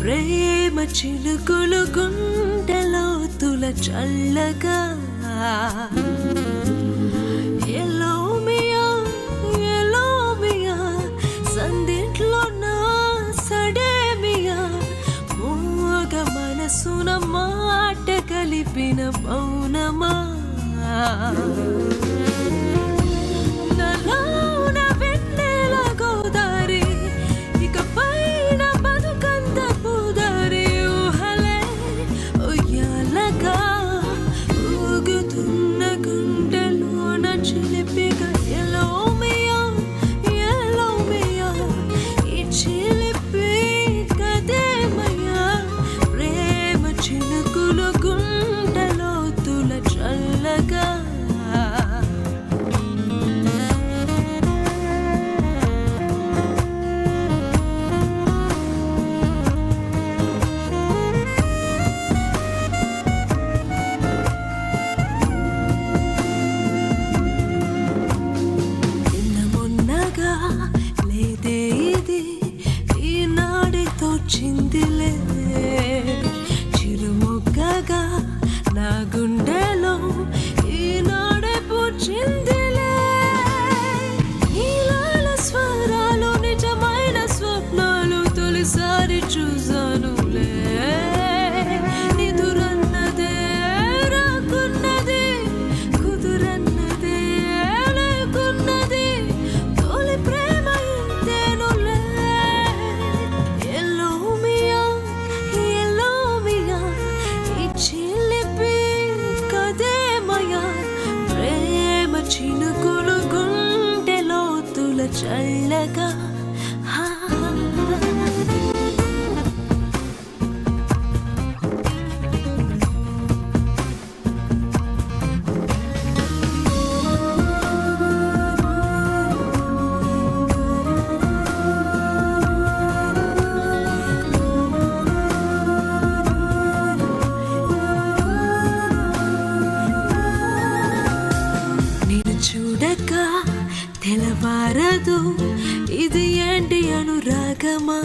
ప్రేమ చినుకులు గుండెలో తుల చల్లగా ఎల్లో మియా సందిట్లో నా సడేమియా మూగ మనసున మాట కలిపిన మౌనమా చిందిలే చిరుముగ్గగా నా గుండెలో ఈనాడే పూచిందిలే నీలాల స్వరాలు నిజమైన స్వప్నాలు తొలిసారి చూసానులే నిదురన్నదే రాకున్నది కుదురన్నదే లేకున్నది తొలి ప్రేమ ఇంతేనులే చినుకులు గుండెలో తుల చల్లగా చూడక తెలవారదు ఇది ఏంటి అనురాగమా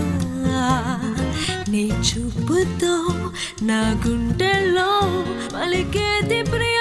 నీ చూపుతో నా గుండెల్లో పలికేది ప్రియ